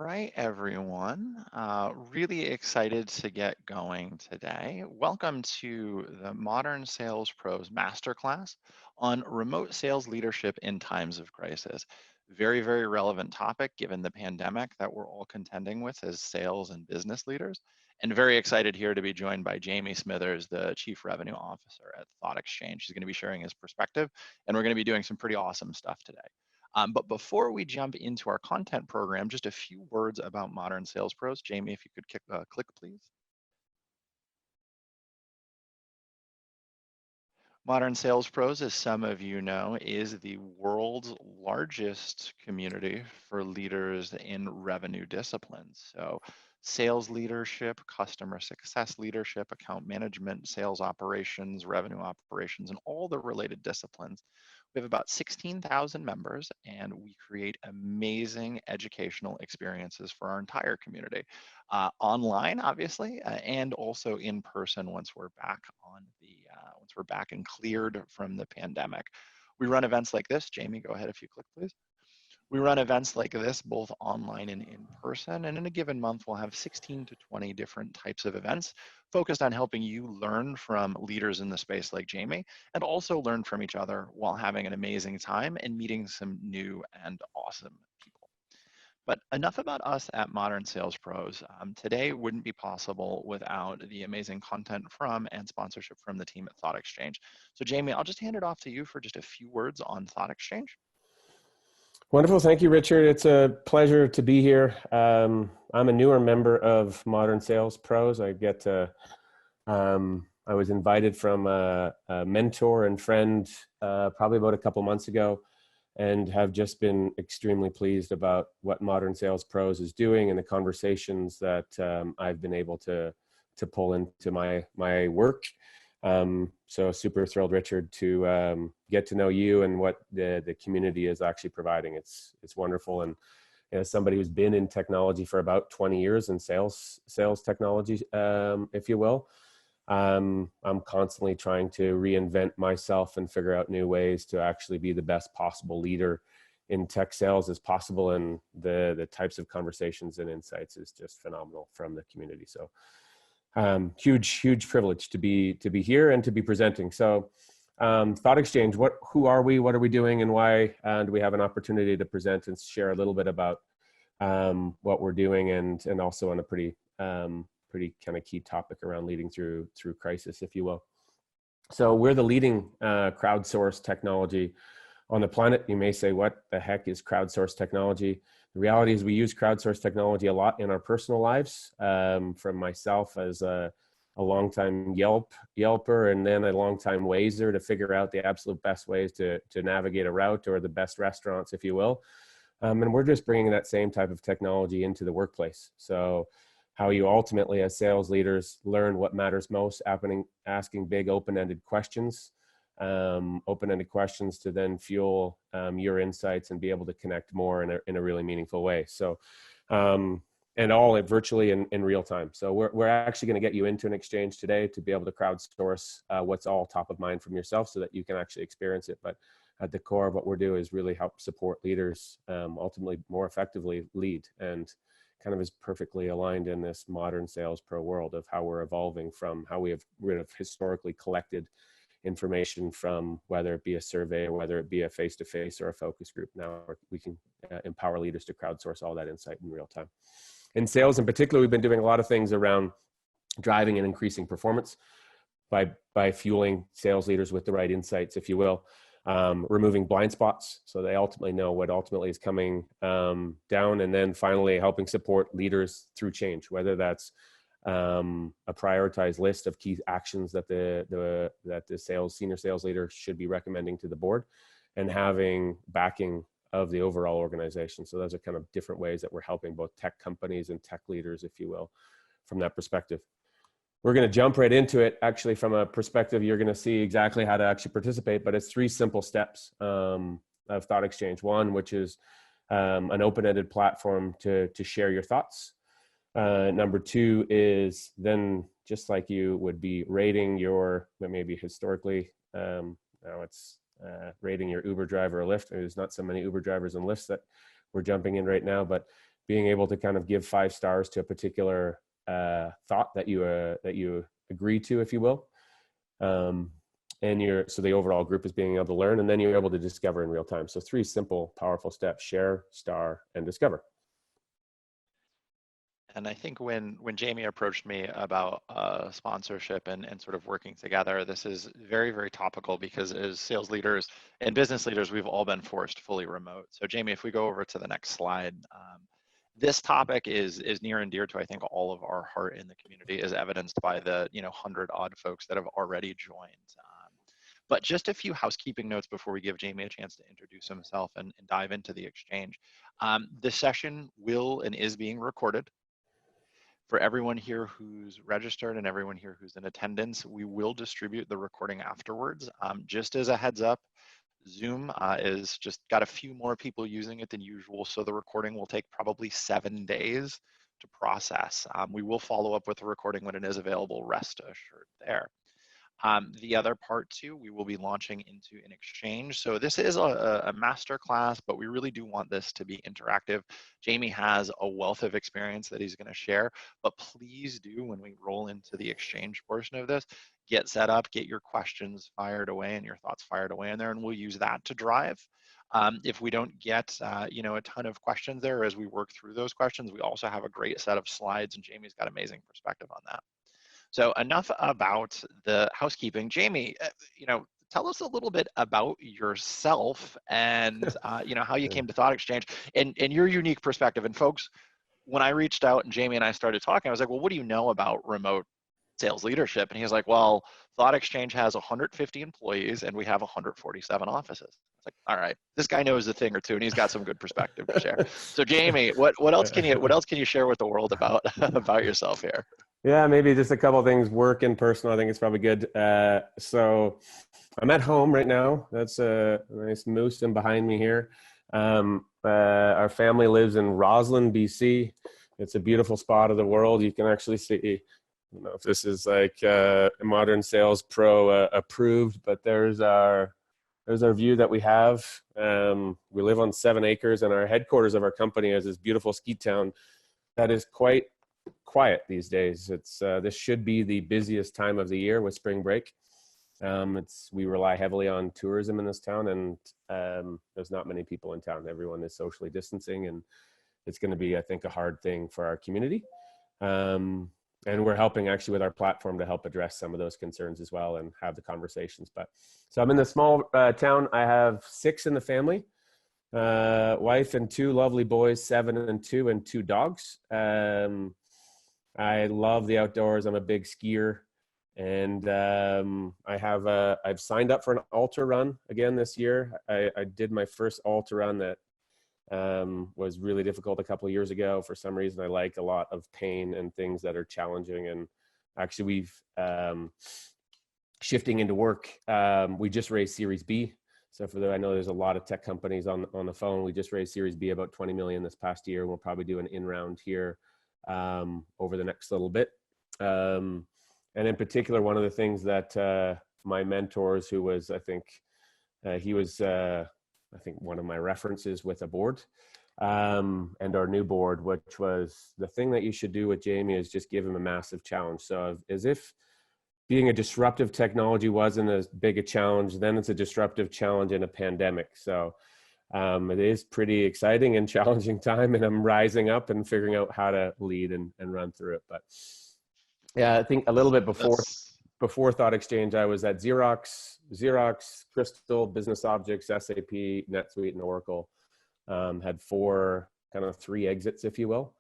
right, everyone. Really excited to get going today. Welcome to the Modern Sales Pros Masterclass on remote sales leadership in times of crisis. Very, very relevant topic given the pandemic that we're all contending with as sales and business leaders. And very excited here to be joined by Jayme Smithers, the Chief Revenue Officer at Thoughtexchange. She's going to be sharing his perspective, and we're going to be doing some pretty awesome stuff today. But before we jump into our content program, just a few words about Modern Sales Pros. Jayme, if you could click, please. Modern Sales Pros, as some of you know, is the world's largest community for leaders in revenue disciplines. So sales leadership, customer success leadership, account management, sales operations, revenue operations, and all the related disciplines. We have about 16,000 members, and we create amazing educational experiences for our entire community, online, obviously, and also in person once we're back once we're back and cleared from the pandemic. We run events like this. Jayme, go ahead if you click, please. We run events like this both online and in person, and in a given month we'll have 16 to 20 different types of events focused on helping you learn from leaders in the space like Jayme, and also learn from each other while having an amazing time and meeting some new and awesome people. But enough about us at Modern Sales Pros. Today wouldn't be possible without the amazing content from and sponsorship from the team at Thoughtexchange. So Jayme, I'll just hand it off to you for just a few words on Thoughtexchange. Wonderful. Thank you, Richard. It's a pleasure to be here. I'm a newer member of Modern Sales Pros. I was invited from a mentor and friend probably about a couple months ago, and have just been extremely pleased about what Modern Sales Pros is doing and the conversations that I've been able to pull into my work. So super thrilled, Richard, to get to know you and what the community is actually providing. It's wonderful. And as somebody who's been in technology for about 20 years in sales technology, if you will, I'm constantly trying to reinvent myself and figure out new ways to actually be the best possible leader in tech sales as possible. And the types of conversations and insights is just phenomenal from the community. So huge privilege to be here and to be presenting. So Thoughtexchange, who are we, what are we doing, and why do we have an opportunity to present and share a little bit about what we're doing, and also on a pretty kind of key topic around leading through crisis, if you will. So we're the leading crowdsourced technology on the planet. You may say, what the heck is crowdsourced technology? The reality is we use crowdsourced technology a lot in our personal lives. From myself as a longtime Yelper, and then a longtime Wazer, to figure out the absolute best ways to navigate a route, or the best restaurants, if you will. And we're just bringing that same type of technology into the workplace. So how you ultimately, as sales leaders, learn what matters most, asking big open-ended questions, to then fuel your insights and be able to connect more in a really meaningful way. So, and all virtually in real time. So we're actually going to get you into an exchange today to be able to crowdsource what's all top of mind from yourself, so that you can actually experience it. But at the core of what we're doing is really help support leaders ultimately more effectively lead, and kind of is perfectly aligned in this modern sales pro world of how we're evolving from how we have historically collected information from, whether it be a survey or whether it be a face-to-face or a focus group. Now we can empower leaders to crowdsource all that insight in real time. In sales in particular, we've been doing a lot of things around driving and increasing performance by fueling sales leaders with the right insights, if you will. Removing blind spots so they ultimately know what ultimately is coming down, and then finally helping support leaders through change, whether that's a prioritized list of key actions that the senior sales leader should be recommending to the board, and having backing of the overall organization. So those are kind of different ways that we're helping both tech companies and tech leaders, if you will, from that perspective. We're going to jump right into it. Actually, from a perspective, you're going to see exactly how to actually participate, but it's 3 simple steps of Thoughtexchange. One, which is an open-ended platform to share your thoughts. Number 2 is then, just like you would be rating your, maybe historically, now it's rating your Uber driver or Lyft. There's not so many Uber drivers and Lyfts that we're jumping in right now, but being able to kind of give 5 stars to a particular thought that you agree to, if you will. And so the overall group is being able to learn, and then you're able to discover in real time. So 3 simple, powerful steps: share, star, and discover. And I think when Jayme approached me about sponsorship and sort of working together, this is very, very topical, because as sales leaders and business leaders, we've all been forced fully remote. So Jayme, if we go over to the next slide, this topic is near and dear to, I think, all of our heart in the community, as evidenced by the 100-odd folks that have already joined. But just a few housekeeping notes before we give Jayme a chance to introduce himself and dive into the exchange. This session will and is being recorded. For everyone here who's registered and everyone here who's in attendance, we will distribute the recording afterwards. Just as a heads up, Zoom is just got a few more people using it than usual, so the recording will take probably 7 days to process. We will follow up with the recording when it is available, rest assured there. The other part too, we will be launching into an exchange. So this is a master class, but we really do want this to be interactive. Jayme has a wealth of experience that he's going to share, but please do, when we roll into the exchange portion of this, get set up, get your questions fired away and your thoughts fired away in there, and we'll use that to drive. If we don't get a ton of questions there, as we work through those questions, we also have a great set of slides, and Jayme's got amazing perspective on that. So enough about the housekeeping. Jayme, tell us a little bit about yourself and how you came to Thoughtexchange and your unique perspective. And folks, when I reached out and Jayme and I started talking, I was like, well, what do you know about remote sales leadership? And he was like, well, Thoughtexchange has 150 employees and we have 147 offices. It's like, all right, this guy knows a thing or two and he's got some good perspective to share. So Jayme, what else can you share with the world about about yourself here? Yeah, maybe just a couple of things, work and personal. I think it's probably good. So I'm at home right now. That's a nice moose in behind me here. Our family lives in Roslyn, BC. It's a beautiful spot of the world. You can actually see, I don't know if this is like a Modern Sales Pro approved, but there's our view that we have. We live on 7 acres, and our headquarters of our company is this beautiful ski town that is quite quiet these days. It's this should be the busiest time of the year with spring break. We rely heavily on tourism in this town, and there's not many people in town. Everyone is socially distancing, and it's going to be, I think, a hard thing for our community. And we're helping actually with our platform to help address some of those concerns as well and have the conversations. But so I'm in the small town. I have 6 in the family. Wife and 2 lovely boys, 7 and 2, and 2 dogs. I love the outdoors. I'm a big skier, and I've signed up for an ultra run again this year. I did my first ultra run that was really difficult a couple of years ago. For some reason, I like a lot of pain and things that are challenging. And actually, we've shifting into work. We just raised Series B. So I know there's a lot of tech companies on the phone. We just raised Series B, about 20 million this past year. We'll probably do an in-round here over the next little bit. And in particular, one of the things that my mentors, who was, I think, he was, I think, one of my references with a board and our new board, which was the thing that you should do with Jayme is just give him a massive challenge. So as if being a disruptive technology wasn't as big a challenge, then it's a disruptive challenge in a pandemic. So it is pretty exciting and challenging time, and I'm rising up and figuring out how to lead and run through it. But yeah, I think a little bit before Thoughtexchange, I was at Xerox, Crystal, Business Objects, SAP, NetSuite, and Oracle. Had 3 exits, if you will,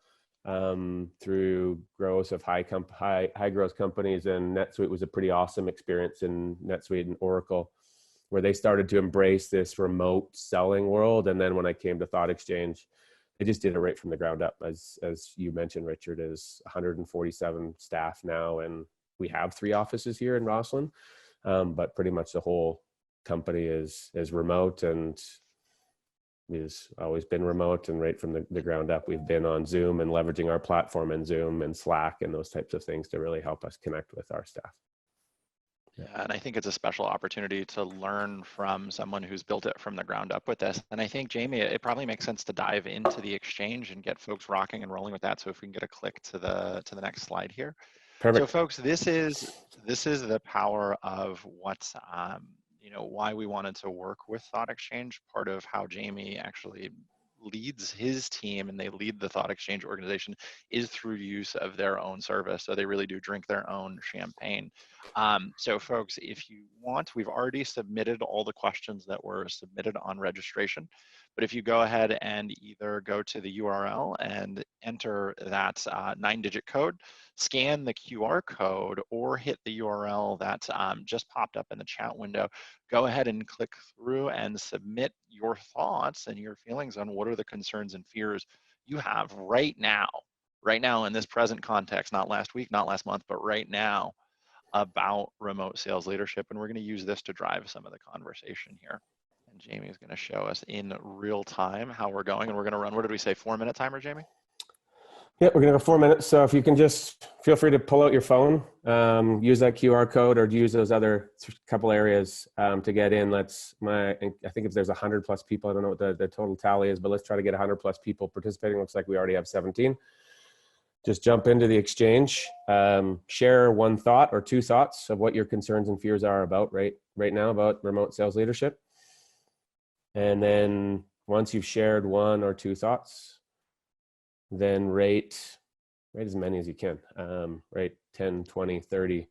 through growth of high growth companies. And NetSuite was a pretty awesome experience in NetSuite and Oracle, where they started to embrace this remote selling world. And then when I came to Thoughtexchange, they just did it right from the ground up. As you mentioned, Richard, is 147 staff now, and we have 3 offices here in Roslyn, but pretty much the whole company is remote, and has always been remote. And right from the ground up, we've been on Zoom and leveraging our platform and Zoom and Slack and those types of things to really help us connect with our staff. Yeah, and I think it's a special opportunity to learn from someone who's built it from the ground up with this. And I think, Jayme, it probably makes sense to dive into the exchange and get folks rocking and rolling with that. So if we can get a click to the next slide here. So Perfect. folks, this is the power of what's why we wanted to work with ThoughtExchange. Part of how Jayme actually leads his team and they lead the ThoughtExchange organization is through use of their own service. So they really do drink their own champagne. So folks, if you want, we've already submitted all the questions that were submitted on registration. But if you go ahead and either go to the URL and enter that 9-digit code, scan the QR code, or hit the URL that just popped up in the chat window, go ahead and click through and submit your thoughts and your feelings on what are the concerns and fears you have right now in this present context, not last week, not last month, but right now about remote sales leadership. And we're going to use this to drive some of the conversation here. And Jayme is going to show us in real time how we're going. And we're going to run, what did we say, 4-minute timer, Jayme? Yeah, we're gonna go 4 minutes. So if you can just feel free to pull out your phone, use that QR code, or use those other couple areas to get in. I think if there's 100+ people, I don't know what the total tally is, but let's try to get 100+ people participating. Looks like we already have 17. Just jump into the exchange, share one thought or two thoughts of what your concerns and fears are about right now about remote sales leadership. And then once you've shared one or two thoughts, then rate as many as you can, rate 10, 20, 30.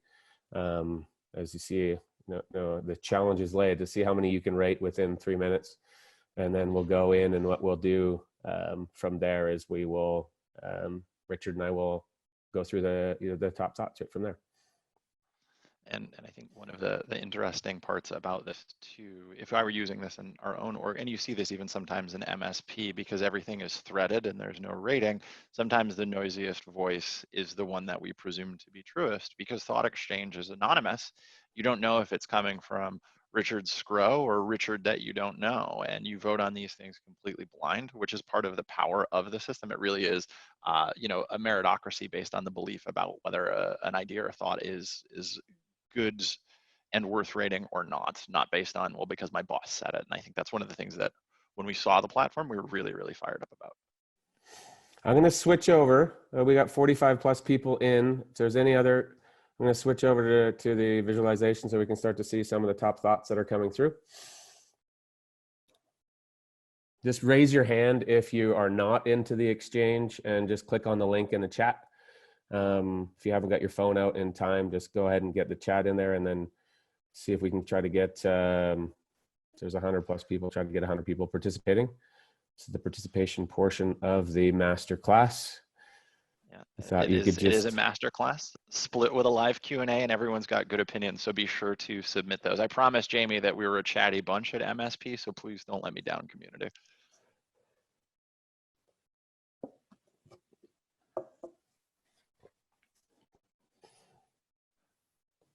As you see, the challenge is laid to see how many you can rate within 3 minutes. And then we'll go in, and what we'll do from there is we will, Richard and I will go through the top thoughts right from there. And I think one of the interesting parts about this too, if I were using this in our own org, and you see this even sometimes in MSP, because everything is threaded and there's no rating, sometimes the noisiest voice is the one that we presume to be truest, because ThoughtExchange is anonymous. You don't know if it's coming from Richard Scrow or Richard that you don't know, and you vote on these things completely blind, which is part of the power of the system. It really is, a meritocracy based on the belief about whether an idea or thought is good and worth rating or not based on, well, because my boss said it. And I think that's one of the things that when we saw the platform, we were really, really fired up about. I'm going to switch over. We got 45+ people in. If there's any other, I'm going to switch over to the visualization so we can start to see some of the top thoughts that are coming through. Just raise your hand if you are not into the exchange, and just click on the link in the chat. If you haven't got your phone out in time, just go ahead and get the chat in there, and then see if we can try to get, if there's 100+ people, try to get 100 people participating. This is the participation portion of the masterclass. Yeah, it is a masterclass split with a live Q&A, and everyone's got good opinions, so be sure to submit those. I promised Jayme that we were a chatty bunch at MSP, so please don't let me down, community.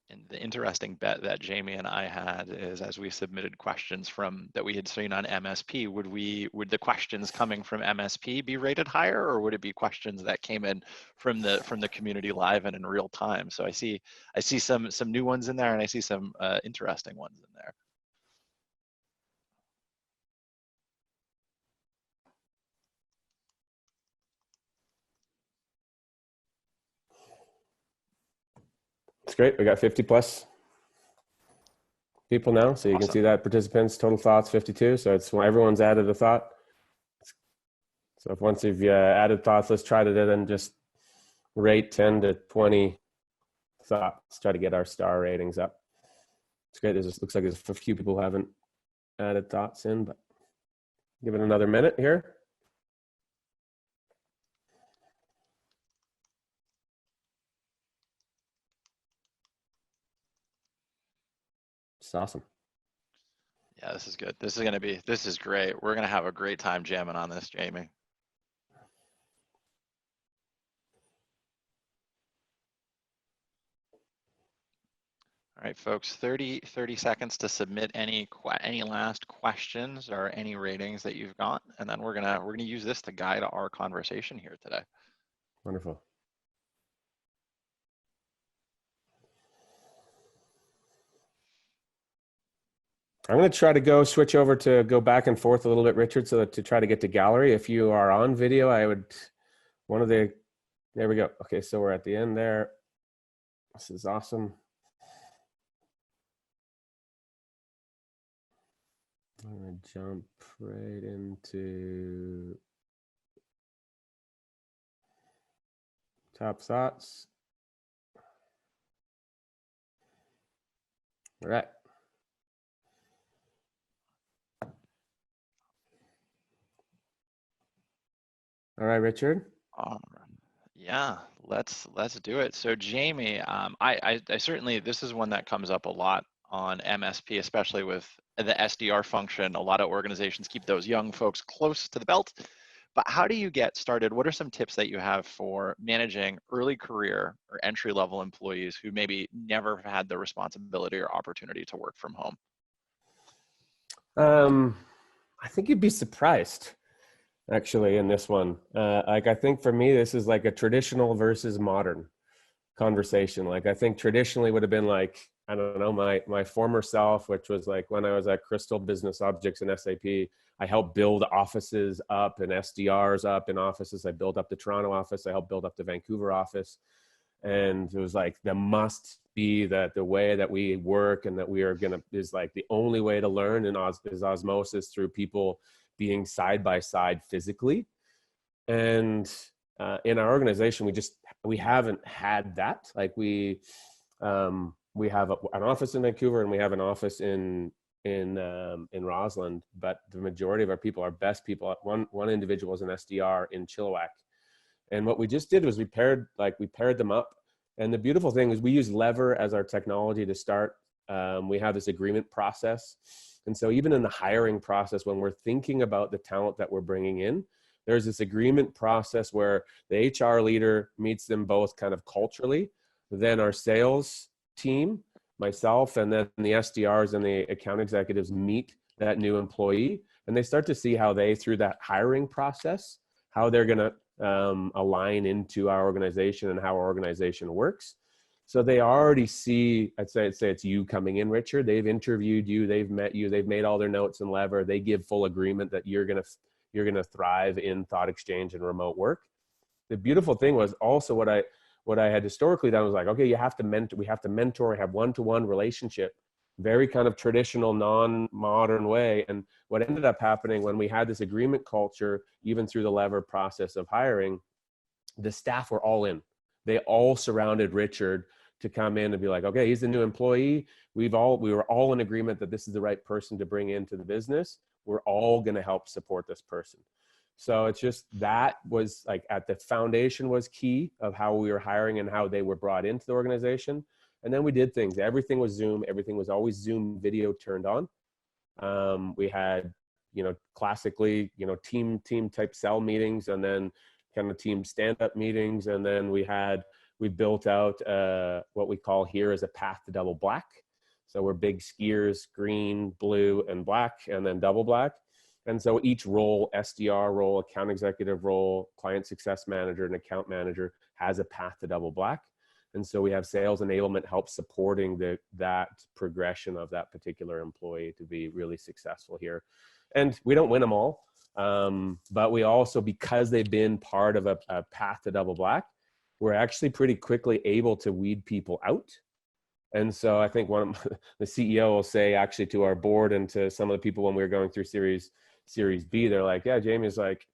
And the interesting bet that Jayme and I had is, as we submitted questions from that we had seen on MSP, would the questions coming from MSP be rated higher, or would it be questions that came in from the community live and in real time? So I see some new ones in there, and I see some interesting ones in there. It's great. We got 50+ people now. So you can see that participants, total thoughts, 52. So it's when everyone's added a thought. So if once you've added thoughts, let's try to then just rate 10 to 20 thoughts. Try to get our star ratings up. It's great. Looks like there's a few people who haven't added thoughts in, but give it another minute here. It's awesome. Yeah, this is good. This is great. We're going to have a great time jamming on this, Jayme. All right, folks, 30 seconds to submit any last questions or any ratings that you've got, and then we're gonna use this to guide our conversation here today. Wonderful. I'm going to try to switch over to go back and forth a little bit, Richard, so that to try to get to gallery. If you are on video, I would, there we go. Okay, so we're at the end there. This is awesome. I'm going to jump right into top thoughts. All right. All right, Richard. Yeah, let's do it. So Jayme, I certainly, this is one that comes up a lot on MSP, especially with the SDR function. A lot of organizations keep those young folks close to the belt. But how do you get started? What are some tips that you have for managing early career or entry level employees who maybe never had the responsibility or opportunity to work from home? I think you'd be surprised, actually, in this one. Like, I think for me, this is like a traditional versus modern conversation. Like, I think traditionally would have been like, I don't know, my former self, which was like when I was at Crystal Business Objects in SAP, I helped build offices up and SDRs up in offices. I built up the Toronto office. I helped build up the Vancouver office. And it was like, the must be that the way that we work and that we are going to is like the only way to learn is osmosis through people being side by side physically. And in our organization, we haven't had that. Like we have an office in Vancouver and we have an office in Rossland, but the majority of our people, our best people, one individual is an SDR in Chilliwack. And what we just did was we paired them up. And the beautiful thing is we use Lever as our technology to start. We have this agreement process. And so even in the hiring process, when we're thinking about the talent that we're bringing in, there's this agreement process where the HR leader meets them both kind of culturally. Then our sales team, myself, and then the SDRs and the account executives meet that new employee. And they start to see how they, through that hiring process, how they're going to align into our organization and how our organization works. So they already see, I'd say it's you coming in, Richard. They've interviewed you, they've met you, they've made all their notes in Lever. They give full agreement that you're going to thrive in Thoughtexchange and remote work. The beautiful thing was also what I had historically done was like, okay, we have to mentor, have one-to-one relationship, very kind of traditional, non-modern way. And what ended up happening when we had this agreement culture, even through the Lever process of hiring, the staff were all in. They all surrounded Richard to come in and be like, okay, he's the new employee. We were all in agreement that this is the right person to bring into the business. We're all going to help support this person. So it's just, that was like at the foundation was key of how we were hiring and how they were brought into the organization. And then we did things. Everything was Zoom. Everything was always Zoom video turned on. We had, classically, team type cell meetings, and then kind of team stand-up meetings. And then we built out what we call here as a path to double black. So we're big skiers, green, blue, and black, and then double black. And so each role, SDR role, account executive role, client success manager, and account manager, has a path to double black. And so we have sales enablement help supporting that progression of that particular employee to be really successful here. And we don't win them all, but we also, because they've been part of a path to double black, we're actually pretty quickly able to weed people out. And so I think the CEO will say actually to our board and to some of the people when we were going through Series B, they're like, yeah, Jayme is like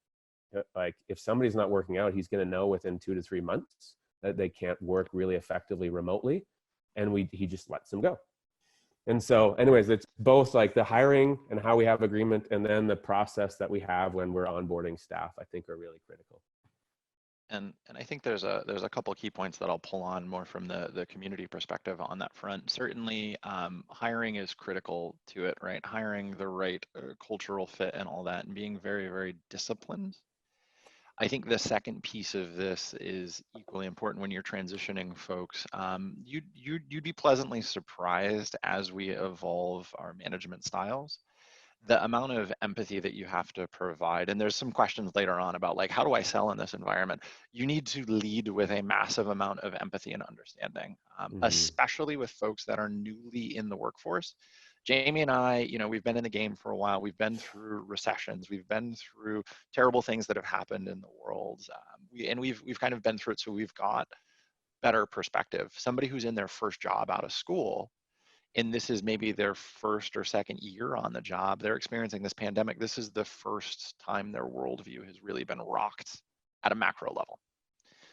if somebody's not working out, he's going to know within 2 to 3 months that they can't work really effectively remotely. And he just lets them go. And so anyways, it's both like the hiring and how we have agreement, and then the process that we have when we're onboarding staff, I think are really critical. And I think there's a couple of key points that I'll pull on more from the community perspective on that front. Certainly, hiring is critical to it, right? Hiring the right cultural fit and all that, and being very, very disciplined. I think the second piece of this is equally important when you're transitioning folks. You'd be pleasantly surprised as we evolve our management styles, the amount of empathy that you have to provide. And there's some questions later on about like, how do I sell in this environment? You need to lead with a massive amount of empathy and understanding, especially with folks that are newly in the workforce. Jayme and I, we've been in the game for a while. We've been through recessions. We've been through terrible things that have happened in the world. We've kind of been through it, so we've got better perspective. Somebody who's in their first job out of school, and this is maybe their first or second year on the job, they're experiencing this pandemic. This is the first time their worldview has really been rocked at a macro level.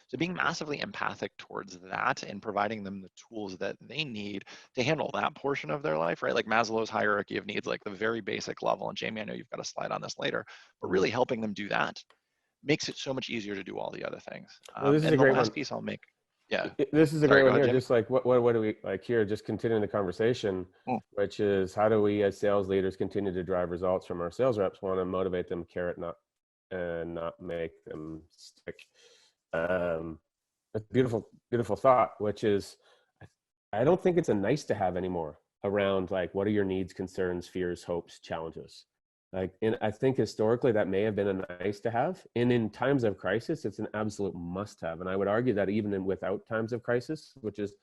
So being massively empathic towards that and providing them the tools that they need to handle that portion of their life, right? Like Maslow's hierarchy of needs, like the very basic level. And Jayme, I know you've got a slide on this later, but Mhm. really helping them do that makes it so much easier to do all the other things. Well, this is a And the great last one. piece I'll make, yeah, This is a sorry, great go one ahead, here. Jayme. Just like what do we like here? Just continuing the conversation, Mm. which is how do we as sales leaders continue to drive results from our sales reps? Want to motivate them, carrot, not make them stick. It's a beautiful thought, which is I don't think it's a nice to have anymore around like what are your needs, concerns, fears, hopes, challenges. Like, and I think historically that may have been a nice to have, and in times of crisis, it's an absolute must have. And I would argue that even without times of crisis, which is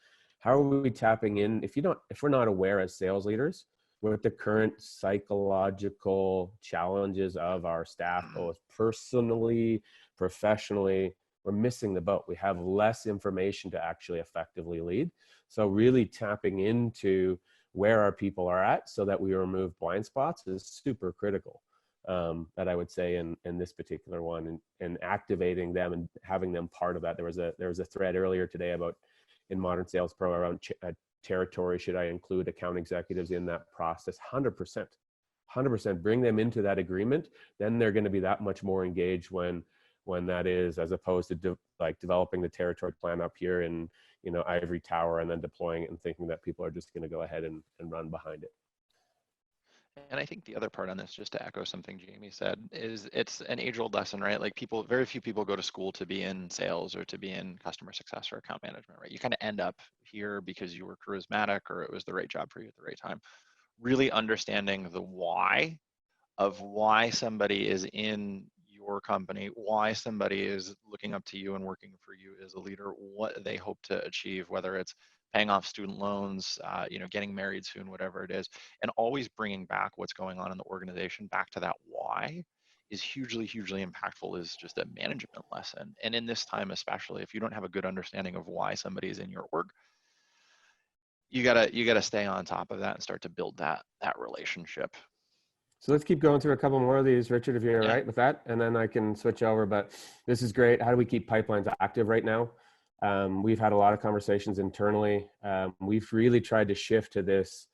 how are we tapping in? If we're not aware as sales leaders with the current psychological challenges of our staff, both personally, professionally, we're missing the boat. We have less information to actually effectively lead. So really tapping into where our people are at so that we remove blind spots is super critical. That I would say in this particular one, and activating them and having them part of that. There was a thread earlier today about in Modern Sales Pro around territory. Should I include account executives in that process? 100%. Bring them into that agreement. Then they're going to be that much more engaged when that is, as opposed to developing the territory plan up here in ivory tower and then deploying it and thinking that people are just going to go ahead and run behind it. And I think the other part on this, just to echo something Jayme said, is it's an age-old lesson, right? Like very few people go to school to be in sales or to be in customer success or account management, right? You kind of end up here because you were charismatic or it was the right job for you at the right time. Really understanding the why of why somebody is in your company, why somebody is looking up to you and working for you as a leader, what they hope to achieve, whether it's paying off student loans, getting married soon, whatever it is, and always bringing back what's going on in the organization back to that why is hugely, hugely impactful. Is just a management lesson. And in this time, especially, if you don't have a good understanding of why somebody is in your org, you gotta stay on top of that and start to build that relationship. So let's keep going through a couple more of these, Richard, if you're all Yeah. right with that, and then I can switch over. But this is great. How do we keep pipelines active right now? We've had a lot of conversations internally. We've really tried to shift to this.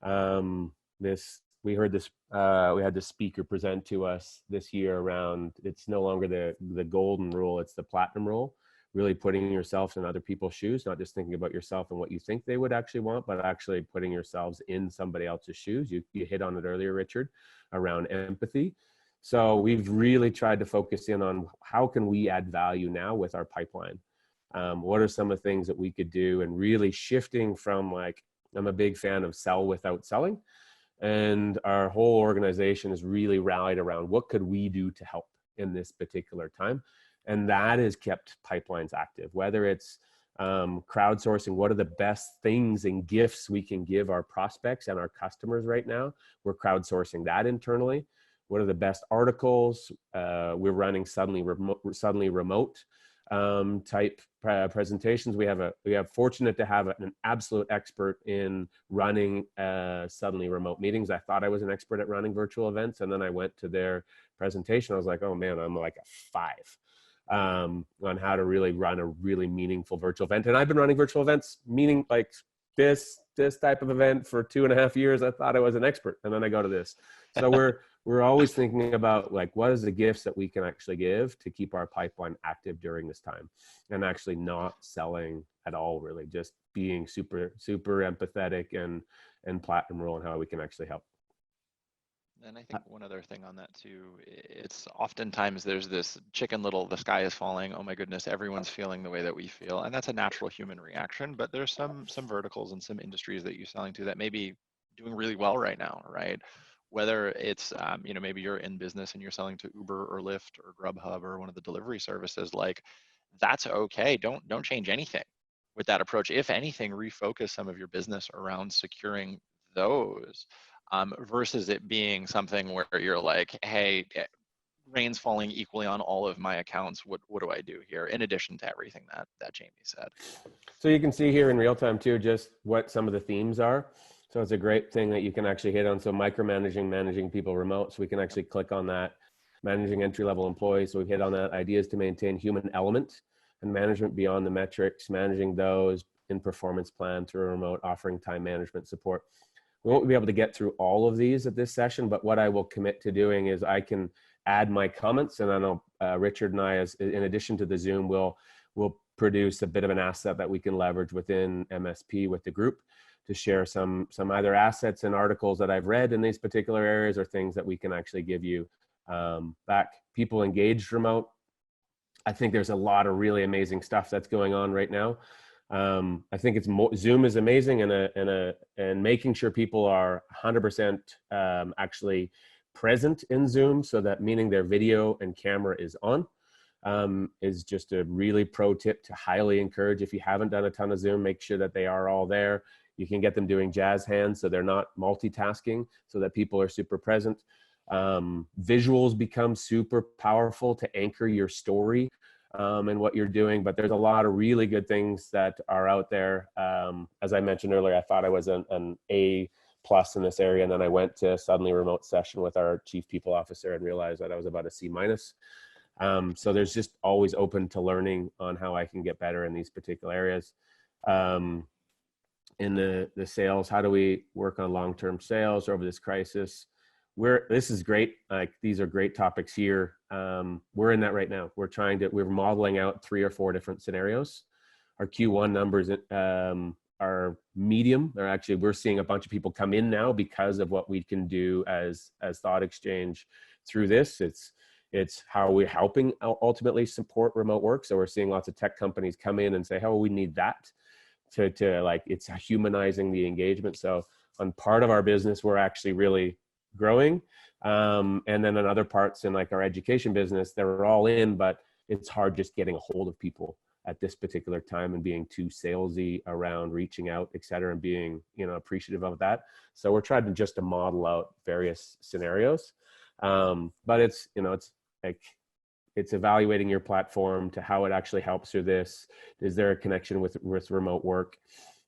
We heard this. We had this speaker present to us this year around. It's no longer the golden rule; it's the platinum rule. Really putting yourself in other people's shoes, not just thinking about yourself and what you think they would actually want, but actually putting yourselves in somebody else's shoes. You hit on it earlier, Richard, around empathy. So we've really tried to focus in on how can we add value now with our pipeline. What are some of the things that we could do, and really shifting from like, I'm a big fan of sell without selling. And our whole organization is really rallied around what could we do to help in this particular time. And that has kept pipelines active, whether it's crowdsourcing, what are the best things and gifts we can give our prospects and our customers right now. We're crowdsourcing that internally. What are the best articles? We're running suddenly remote type presentations. We have fortunate to have an absolute expert in running suddenly remote meetings. I thought I was an expert at running virtual events, and then I went to their presentation. I was like, oh man, I'm like a 5 on how to really run a really meaningful virtual event. And I've been running virtual events, meaning like this type of event for 2.5 years. I thought I was an expert, and then I go to this. So we're always thinking about like, what is the gifts that we can actually give to keep our pipeline active during this time, and actually not selling at all, really just being super empathetic and platinum rule and how we can actually help. And I think one other thing on that too, it's oftentimes there's this chicken little, the sky is falling, oh my goodness, everyone's feeling the way that we feel. And that's a natural human reaction, but there's some verticals and some industries that you're selling to that may be doing really well right now, right? Whether it's, maybe you're in business and you're selling to Uber or Lyft or Grubhub or one of the delivery services, like that's okay. Don't change anything with that approach. If anything, refocus some of your business around securing those, versus it being something where you're like, hey, rain's falling equally on all of my accounts. What do I do here? In addition to everything that Jayme said. So you can see here in real time too, just what some of the themes are. So it's a great thing that you can actually hit on. So micromanaging, managing people remote. So we can actually click on that. Managing entry-level employees. So we hit on that. Ideas to maintain human element and management beyond the metrics, managing those in performance plan through a remote, offering time management support. We won't be able to get through all of these at this session, but what I will commit to doing is I can add my comments, and I know Richard and I, as in addition to the Zoom, will produce a bit of an asset that we can leverage within MSP with the group to share some either assets and articles that I've read in these particular areas, or things that we can actually give you back. People engaged remote. I think there's a lot of really amazing stuff that's going on right now. I think it's Zoom is amazing, and making sure people are 100% actually present in Zoom, so that meaning their video and camera is on, is just a really pro tip to highly encourage. If you haven't done a ton of Zoom, make sure that they are all there. You can get them doing jazz hands so they're not multitasking, so that people are super present. Visuals become super powerful to anchor your story and what you're doing, but there's a lot of really good things that are out there. As I mentioned earlier, I thought I was an A+ in this area, and then I went to suddenly remote session with our chief people officer and realized that I was about a C-. So there's just always open to learning on how I can get better in these particular areas. In the sales, how do we work on long-term sales over this crisis? This is great. Like, these are great topics here. We're in that right now. We're modeling out 3 or 4 different scenarios. Our Q1 numbers are medium. We're seeing a bunch of people come in now because of what we can do as Thoughtexchange through this. It's how we're helping ultimately support remote work. So we're seeing lots of tech companies come in and say, oh, we need that to like, it's humanizing the engagement. So on part of our business, we're actually really growing. And then in other parts, in like our education business, they're all in, but it's hard just getting a hold of people at this particular time and being too salesy around reaching out, et cetera, and being, appreciative of that. So we're trying to model out various scenarios. But it's evaluating your platform to how it actually helps through this. Is there a connection with remote work?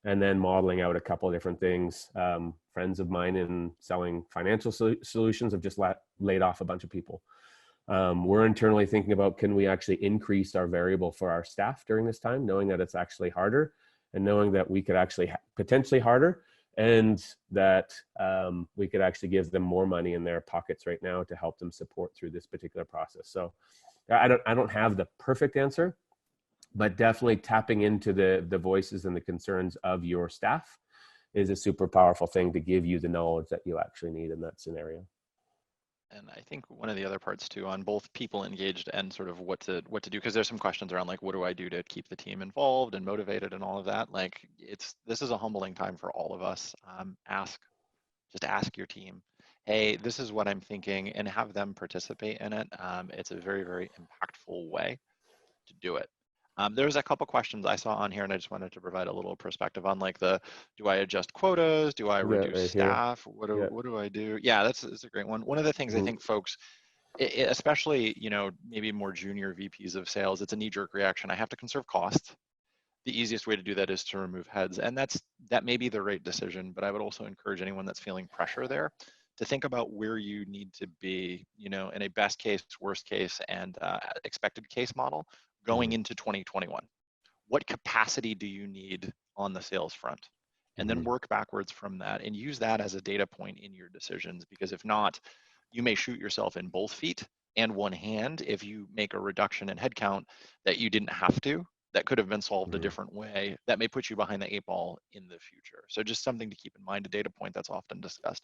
And then modeling out a couple of different things. Friends of mine in selling financial solutions have just laid off a bunch of people. We're internally thinking about, can we actually increase our variable for our staff during this time, knowing that it's actually harder, and knowing that we could actually potentially harder, and that we could actually give them more money in their pockets right now to help them support through this particular process. So I don't have the perfect answer, but definitely tapping into the voices and the concerns of your staff is a super powerful thing to give you the knowledge that you actually need in that scenario. And I think one of the other parts too, on both people engaged and sort of what to do, because there's some questions around like, what do I do to keep the team involved and motivated and all of that. Like, this is a humbling time for all of us. Just ask your team, hey, this is what I'm thinking, and have them participate in it. It's a very, very impactful way to do it. There's a couple questions I saw on here, and I just wanted to provide a little perspective on like do I adjust quotas? Do I reduce right staff? What do I do? Yeah, that's a great one. One of the things I think folks, especially, maybe more junior VPs of sales, it's a knee-jerk reaction. I have to conserve costs. The easiest way to do that is to remove heads. And that may be the right decision, but I would also encourage anyone that's feeling pressure there to think about where you need to be, in a best case, worst case, and expected case model going into 2021. What capacity do you need on the sales front? And then work backwards from that and use that as a data point in your decisions, because if not, you may shoot yourself in both feet and one hand if you make a reduction in headcount that you didn't have to, that could have been solved a different way, that may put you behind the 8 ball in the future. So just something to keep in mind, a data point that's often discussed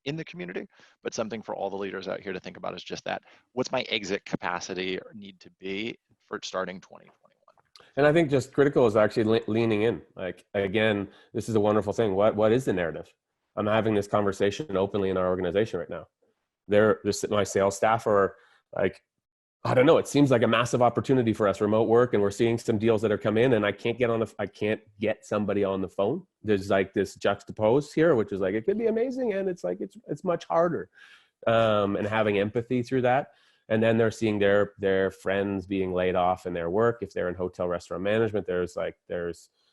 in the community, but something for all the leaders out here to think about is just that. What's my exit capacity or need to be for starting 2021? And I think just critical is actually leaning in. Like, again, this is a wonderful thing. What is the narrative? I'm having this conversation openly in our organization right now. My sales staff are like I don't know. It seems like a massive opportunity for us, remote work, and we're seeing some deals that are come in, and I can't get somebody on the phone. There's like this juxtapose here, which is like, it could be amazing, and it's like, it's much harder. And having empathy through that. And then they're seeing their friends being laid off in their work. If they're in hotel restaurant management, there's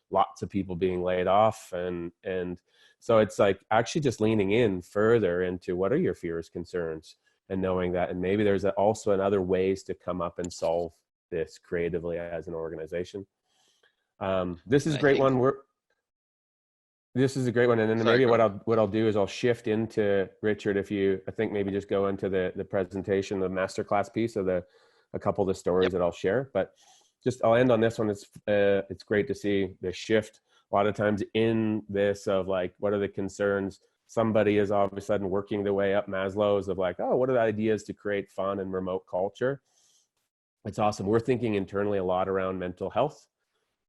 lots of people being laid off. And so it's like actually just leaning in further into what are your fears, concerns, and knowing that, and maybe there's also other ways to come up and solve this creatively as an organization. This is a great one. This is a great one. And then maybe what I'll do is I'll shift into Richard, I think maybe just go into the presentation, the masterclass piece of a couple of the stories that I'll share. But just I'll end on this one. It's great to see the shift a lot of times in this of like, what are the concerns? Somebody is all of a sudden working their way up Maslow's of like, oh, what are the ideas to create fun and remote culture? It's awesome. We're thinking internally a lot around mental health.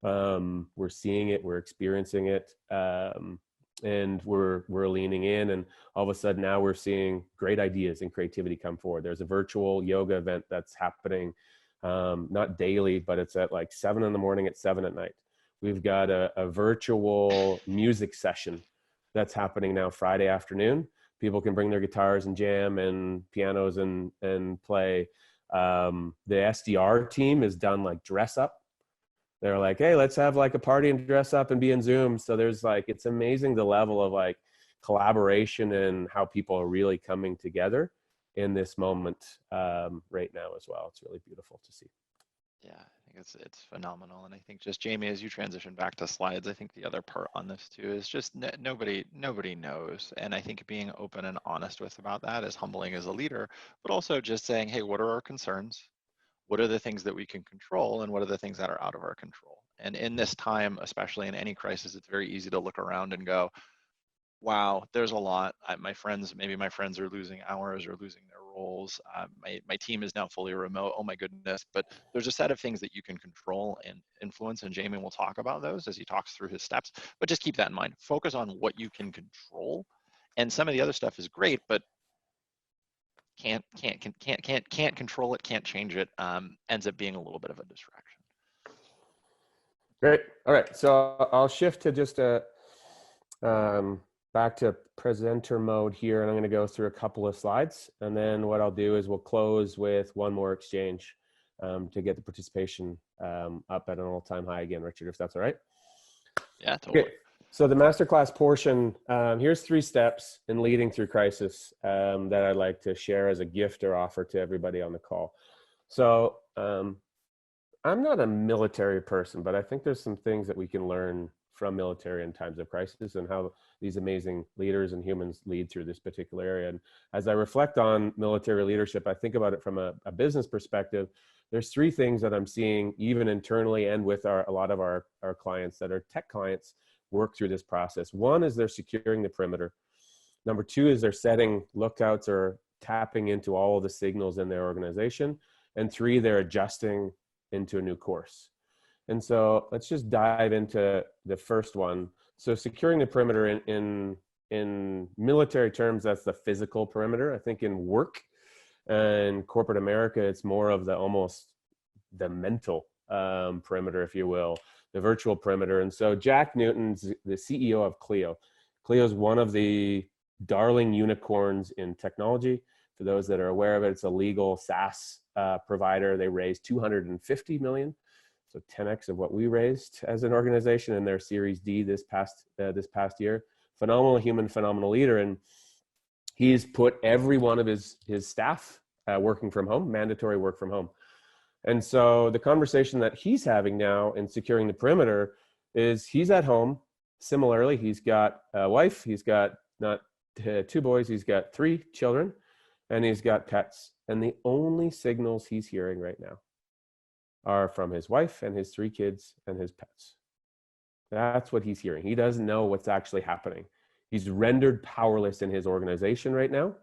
We're seeing it, we're experiencing it, and we're leaning in, and all of a sudden now we're seeing great ideas and creativity come forward. There's a virtual yoga event that's happening, not daily, but it's at like 7 in the morning at 7 at night. We've got a virtual music session that's happening now Friday afternoon. People can bring their guitars and jam and pianos and play. The SDR team is done like dress up. They're like, hey, let's have like a party and dress up and be in Zoom. So there's like, it's amazing the level of like collaboration and how people are really coming together in this moment right now as well. It's really beautiful to see. Yeah, I think it's phenomenal. And I think just Jayme, as you transition back to slides, I think the other part on this too is just nobody knows. And I think being open and honest about that is humbling as a leader, but also just saying, hey, what are our concerns? What are the things that we can control, and what are the things that are out of our control? And in this time, especially in any crisis, it's very easy to look around and go, wow, there's a lot. Maybe my friends are losing hours or losing their roles. My team is now fully remote. Oh my goodness. But there's a set of things that you can control and influence, and Jayme will talk about those as he talks through his steps. But just keep that in mind. Focus on what you can control. And some of the other stuff is great, but can't control it, can't change it, ends up being a little bit of a distraction. Great. All right. So I'll shift to just back to presenter mode here, and I'm going to go through a couple of slides. And then what I'll do is we'll close with one more exchange to get the participation up at an all-time high again, Richard, if that's all right. Yeah, totally. Okay. So the masterclass portion, here's 3 steps in leading through crisis that I'd like to share as a gift or offer to everybody on the call. So I'm not a military person, but I think there's some things that we can learn from military in times of crisis and how these amazing leaders and humans lead through this particular area. And as I reflect on military leadership, I think about it from a business perspective. There's 3 things that I'm seeing even internally and with a lot of our clients that are tech clients work through this process. One is they're securing the perimeter. Number 2 is they're setting lookouts or tapping into all of the signals in their organization. And 3, they're adjusting into a new course. And so let's just dive into the first one. So securing the perimeter in military terms, that's the physical perimeter. I think in work and corporate America, it's more of almost the mental perimeter, if you will, the virtual perimeter. And so Jack Newton's the CEO of Clio. Clio is one of the darling unicorns in technology. For those that are aware of it, it's a legal SaaS provider. They raised $250 million. So 10x of what we raised as an organization in their Series D this past year. Phenomenal human, phenomenal leader, and he's put every one of his staff working from home, mandatory work from home. And so the conversation that he's having now in securing the perimeter is he's at home. Similarly, he's got a wife. He's got not 2 boys. He's got 3 children, and he's got pets. And the only signals he's hearing right now are from his wife and his 3 kids and his pets. That's what he's hearing. He doesn't know what's actually happening. He's rendered powerless in his organization right now.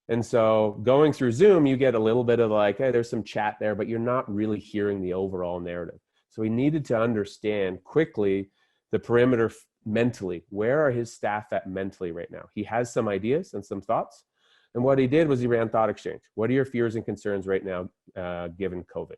And so going through Zoom, you get a little bit of like, hey, there's some chat there, but you're not really hearing the overall narrative. So he needed to understand quickly the perimeter mentally. Where are his staff at mentally right now? He has some ideas and some thoughts, And what he did was he ran Thoughtexchange. What are your fears and concerns right now, given COVID?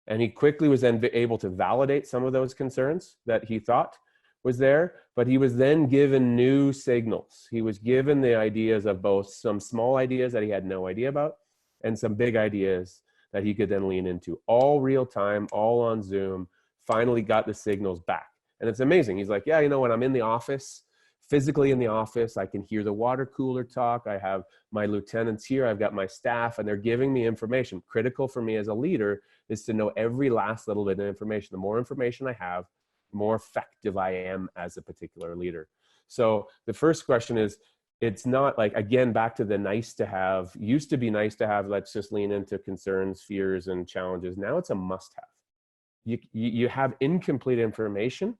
And he quickly was then able to validate some of those concerns that he thought was there, but he was then given new signals. He was given the ideas of both some small ideas that he had no idea about and some big ideas that he could then lean into, all real time, all on Zoom, finally got the signals back. And it's amazing. He's like, yeah, you know, when I'm in the office, physically in the office, I can hear the water cooler talk. I have my lieutenants here. I've got my staff, and they're giving me information. Critical for me as a leader is to know every last little bit of information. The more information I have, the more effective I am as a particular leader. So the first question is, it's not like, again, back to the nice to have. Used to be nice to have, let's just lean into concerns, fears, and challenges. Now it's a must have. You have incomplete information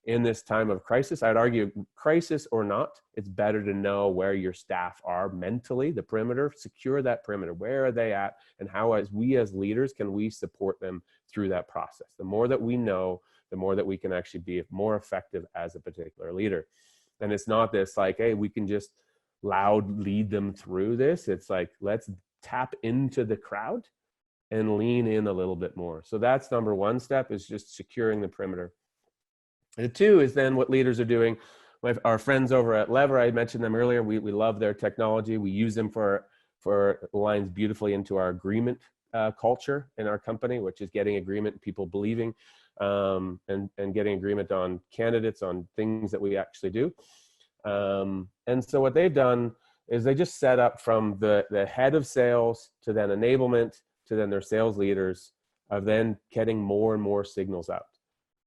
in this time of crisis. I'd argue, crisis or not, it's better to know where your staff are mentally, the perimeter, secure that perimeter. Where are they at? And how, as leaders, can we support them through that process? The more that we know, the more that we can actually be more effective as a particular leader. And it's not this like, hey, we can just loud lead them through this. It's like, let's tap into the crowd and lean in a little bit more. So that's number one step, is just securing the perimeter. And two is then what leaders are doing. Our friends over at Lever, I mentioned them earlier. We love their technology. We use them for aligns beautifully into our agreement culture in our company, which is getting agreement, people believing, and getting agreement on candidates, on things that we actually do. And so what they've done is they just set up from the head of sales to then enablement to then their sales leaders of then getting more and more signals out.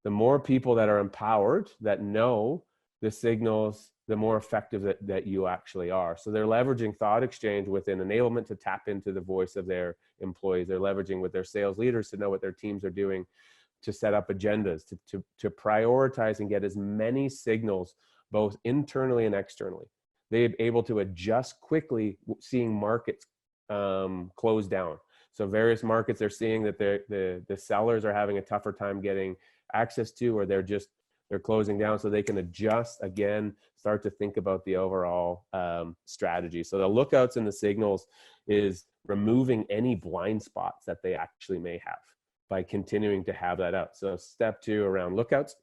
The more people that are empowered, that know the signals, the more effective that you actually are. So they're leveraging Thoughtexchange within enablement to tap into the voice of their employees. They're leveraging with their sales leaders to know what their teams are doing, to set up agendas, to prioritize and get as many signals, both internally and externally. They're able to adjust quickly, seeing markets close down. So various markets are seeing that the sellers are having a tougher time getting access to, or they're closing down, so they can adjust again, start to think about the overall strategy. So the lookouts and the signals is removing any blind spots that they actually may have by continuing to have that out. So step two around lookouts.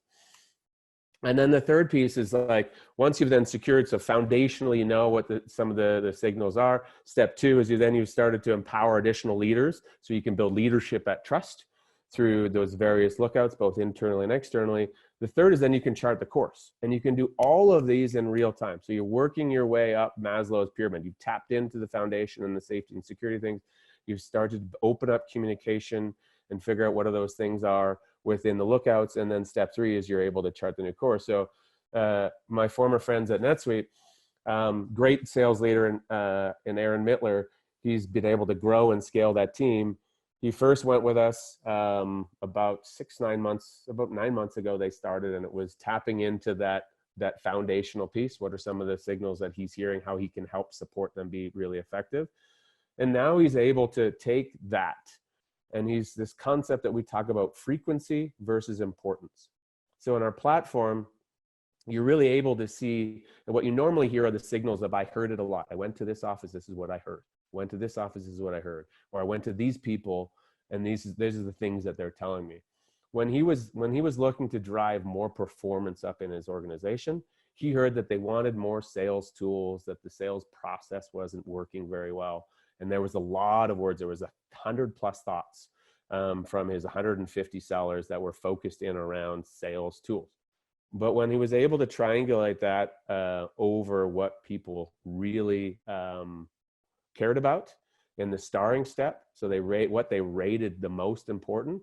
And then the third piece is like, once you've then secured, so foundationally, you know what some of the signals are. Step two is you've started to empower additional leaders, so you can build leadership at trust through those various lookouts, both internally and externally. The third is then you can chart the course, and you can do all of these in real time. So you're working your way up Maslow's pyramid. You've tapped into the foundation and the safety and security things. You've started to open up communication and figure out what those things are within the lookouts. And then step three is you're able to chart the new course. So my former friends at Netsuite, great sales leader in Aaron Mittler, he's been able to grow and scale that team. He first went with us about 9 months ago they started, and it was tapping into that foundational piece. What are some of the signals that he's hearing, how he can help support them be really effective? And now he's able to take that, and he's this concept that we talk about, frequency versus importance. So in our platform, you're really able to see, and what you normally hear are the signals of, I heard it a lot. I went to this office, this is what I heard. Went to this office, this is what I heard. Or I went to these people, and these are the things that they're telling me. When he was looking to drive more performance up in his organization, he heard that they wanted more sales tools, that the sales process wasn't working very well. And there was a lot of words. There was 100+ thoughts from his 150 sellers that were focused in around sales tools. But when he was able to triangulate that over what people really cared about in the starring step, so what they rated the most important,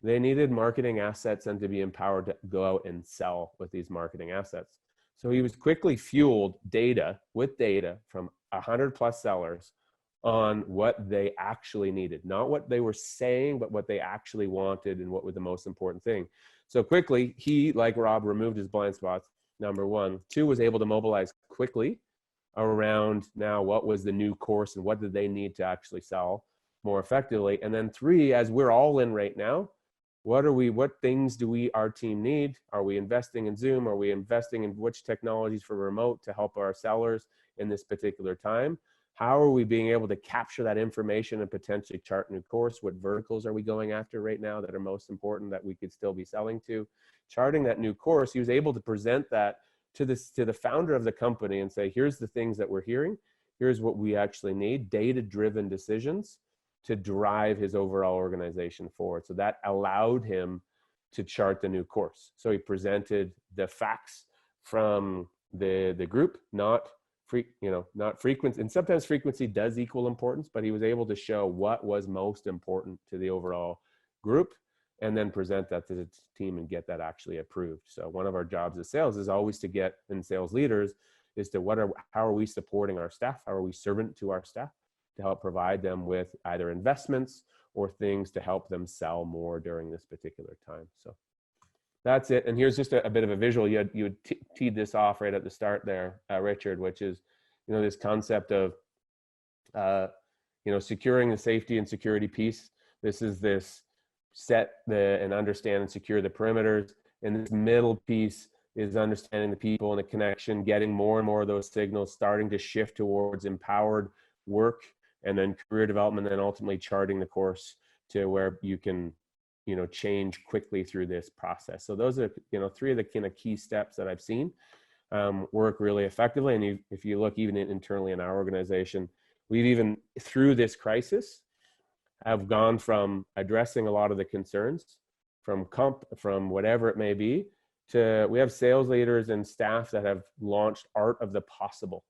they needed marketing assets and to be empowered to go out and sell with these marketing assets. So he was quickly fueled data from 100+ sellers on what they actually needed, not what they were saying, but what they actually wanted and what was the most important thing. So quickly, he, like Rob, removed his blind spots, number one. Two, was able to mobilize quickly around now what was the new course and what did they need to actually sell more effectively. And then three, as we're all in right now, what things do our team need? Are we investing in Zoom? Are we investing in which technologies for remote to help our sellers in this particular time? How are we being able to capture that information and potentially chart a new course? What verticals are we going after right now that are most important that we could still be selling to? Charting that new course, he was able to present that to the founder of the company and say, here's the things that we're hearing. Here's what we actually need, data-driven decisions to drive his overall organization forward. So that allowed him to chart the new course. So he presented the facts from the group, not frequency. And sometimes frequency does equal importance, but he was able to show what was most important to the overall group and then present that to the team and get that actually approved. So one of our jobs as sales is always to get, and sales leaders, is to how are we supporting our staff? How are we servant to our staff to help provide them with either investments or things to help them sell more during this particular time. So that's it. And here's just a bit of a visual. You had teed this off right at the start there, Richard, which is, this concept of, securing the safety and security piece. This is this set and understand and secure the perimeters. And this middle piece is understanding the people and the connection, getting more and more of those signals, starting to shift towards empowered work, and then career development, and ultimately charting the course to where you can, change quickly through this process. So those are, three of the kind of key steps that I've seen work really effectively. And if you look even internally in our organization, we've even through this crisis have gone from addressing a lot of the concerns from whatever it may be, to we have sales leaders and staff that have launched Art of the Possible.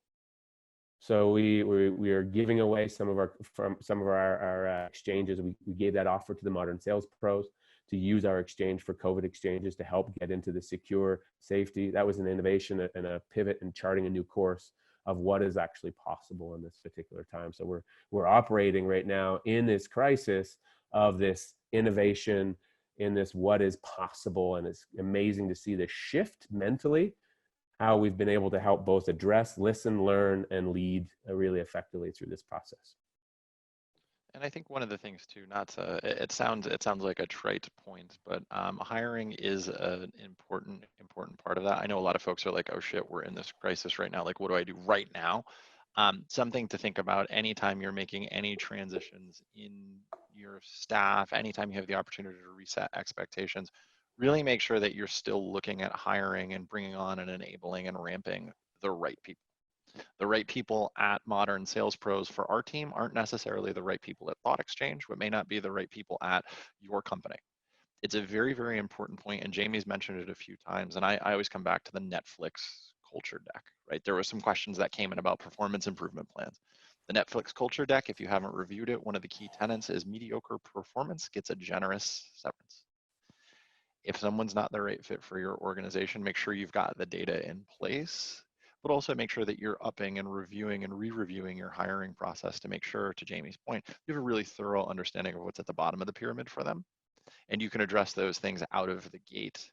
So we are giving away some of our exchanges. We gave that offer to the Modern Sales Pros to use our exchange for COVID exchanges to help get into the secure safety. That was an innovation and a pivot in charting a new course of what is actually possible in this particular time. So we're operating right now in this crisis of this innovation, in this what is possible, and it's amazing to see the shift mentally, how we've been able to help both address, listen, learn, and lead really effectively through this process. And I think one of the things too, it sounds like a trite point, but hiring is an important part of that. I know a lot of folks are like, oh shit, we're in this crisis right now. Like, what do I do right now? Something to think about anytime you're making any transitions in your staff, anytime you have the opportunity to reset expectations, really make sure that you're still looking at hiring and bringing on and enabling and ramping the right people. The right people at Modern Sales Pros for our team aren't necessarily the right people at Thoughtexchange, but may not be the right people at your company. It's a very, very important point, and Jayme's mentioned it a few times, and I always come back to the Netflix culture deck, right? There were some questions that came in about performance improvement plans. The Netflix culture deck, if you haven't reviewed it, one of the key tenets is mediocre performance gets a generous severance. If someone's not the right fit for your organization, make sure you've got the data in place, but also make sure that you're upping and reviewing and re-reviewing your hiring process to make sure, to Jayme's point, you have a really thorough understanding of what's at the bottom of the pyramid for them. And you can address those things out of the gate.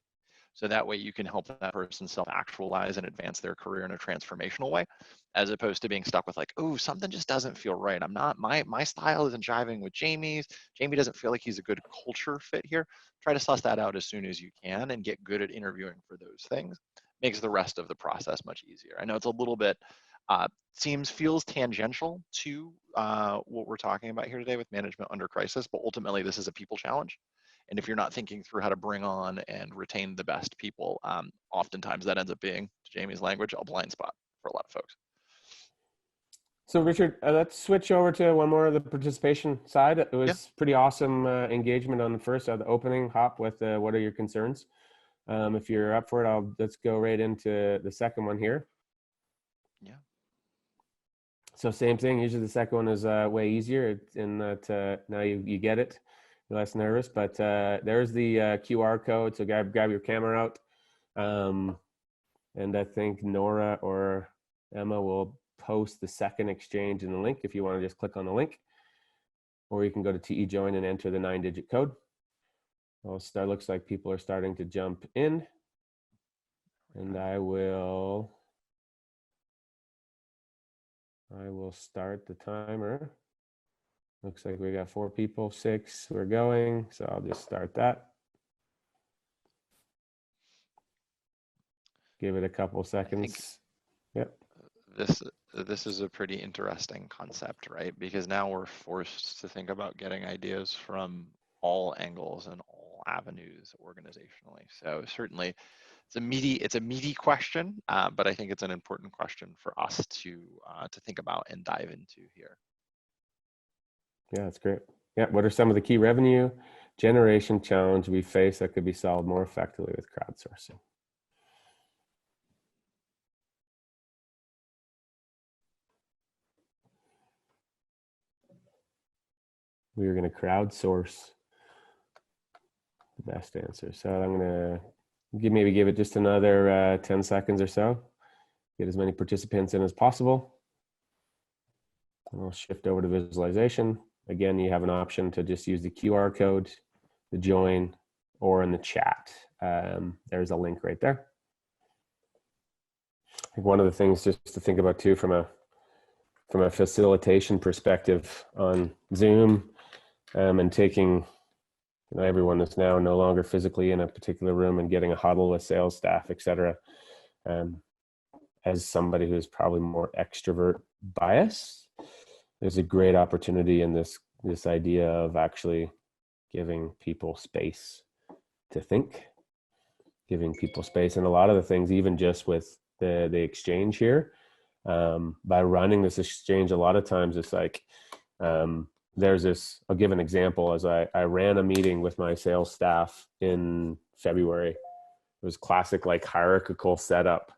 So that way you can help that person self-actualize and advance their career in a transformational way, as opposed to being stuck with like, oh, something just doesn't feel right. I'm not, my style isn't jiving with Jayme's. Jayme doesn't feel like he's a good culture fit here. Try to suss that out as soon as you can and get good at interviewing for those things. Makes the rest of the process much easier. I know it's a little bit, feels tangential to what we're talking about here today with management under crisis, but ultimately this is a people challenge. And if you're not thinking through how to bring on and retain the best people, oftentimes that ends up being, to Jayme's language, a blind spot for a lot of folks. So Richard, let's switch over to one more of the participation side. It was pretty awesome engagement on the first, the opening hop with what are your concerns? If you're up for it, let's go right into the second one here. Yeah. So same thing. Usually the second one is way easier in that now you get it. You're less nervous, but there's the QR code. So grab your camera out. And I think Nora or Emma will post the second exchange in the link if you want to just click on the link. Or you can go to TE Join and enter the 9-digit code. Looks like people are starting to jump in. And I will start the timer. Looks like we got 4 people, 6, we're going. So I'll just start that. Give it a couple seconds. Yep. this is a pretty interesting concept, right? Because now we're forced to think about getting ideas from all angles and all avenues organizationally. So certainly it's a meaty question, but I think it's an important question for us to think about and dive into here. Yeah, that's great. Yeah, what are some of the key revenue generation challenges we face that could be solved more effectively with crowdsourcing? We are going to crowdsource the best answer. So I'm going to maybe give it just another 10 seconds or so. Get as many participants in as possible. And I'll shift over to visualization. Again, you have an option to just use the QR code, the join, or in the chat. There's a link right there. I think one of the things just to think about too from a facilitation perspective on Zoom, and taking, everyone is now no longer physically in a particular room and getting a huddle with sales staff, et cetera. As somebody who's probably more extrovert bias, there's a great opportunity in this idea of actually giving people space to think, giving people space. And a lot of the things, even just with the exchange here, by running this exchange, a lot of times it's like, there's this, I'll give an example. As I ran a meeting with my sales staff in February. It was classic like hierarchical setup,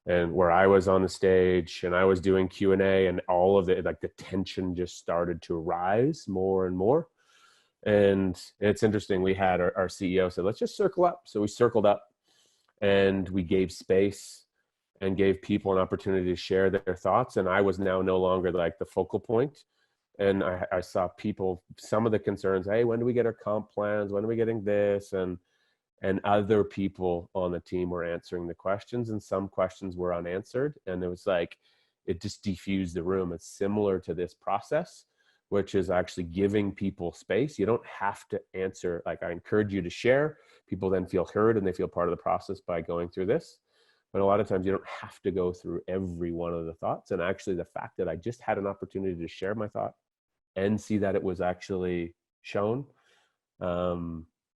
and where I was on the stage and I was doing Q&A, and all of it, like the tension just started to rise more and more. And it's interesting, we had our CEO said, let's just circle up. So we circled up and we gave space and gave people an opportunity to share their thoughts. And I was now no longer like the focal point. And I saw people, some of the concerns, hey, when do we get our comp plans? When are we getting this? And other people on the team were answering the questions, and some questions were unanswered. And it was like, it just diffused the room. It's similar to this process, which is actually giving people space. You don't have to answer. Like, I encourage you to share. People then feel heard and they feel part of the process by going through this. But a lot of times you don't have to go through every one of the thoughts. And actually the fact that I just had an opportunity to share my thought and see that it was actually shown,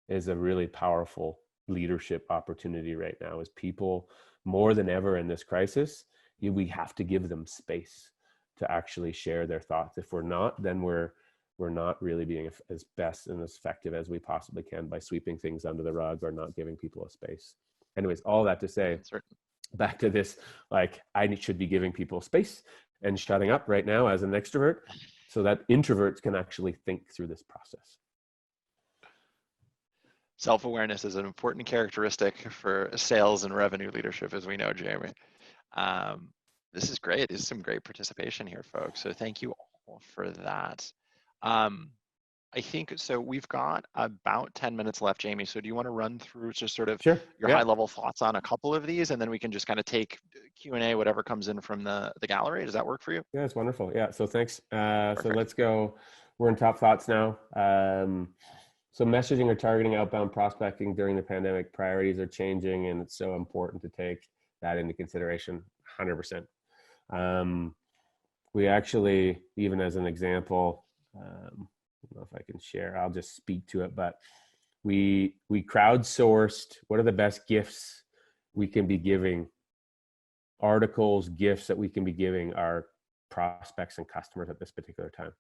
is a really powerful leadership opportunity right now. Is people, more than ever in this crisis, we have to give them space to actually share their thoughts. If we're not, then we're not really being as best and as effective as we possibly can by sweeping things under the rug or not giving people a space. Anyways, all that to say, back to this, like, I should be giving people space and shutting up right now as an extrovert, so that introverts can actually think through this process. Self-awareness is an important characteristic for sales and revenue leadership, as we know, Jayme. This is great. This is some great participation here, folks. So thank you all for that. I think, so we've got about 10 minutes left, Jayme. So do you want to run through just sort of your high-level thoughts on a couple of these, and then we can just kind of take Q&A, whatever comes in from the gallery? Does that work for you? Yeah, it's wonderful. Yeah, so thanks. So let's go. We're in top thoughts now. So messaging or targeting outbound prospecting during the pandemic, priorities are changing, and it's so important to take that into consideration, 100%. We actually, even as an example, I don't know if I can share, I'll just speak to it, but we crowdsourced what are the best gifts we can be giving, articles, gifts that we can be giving our prospects and customers at this particular time.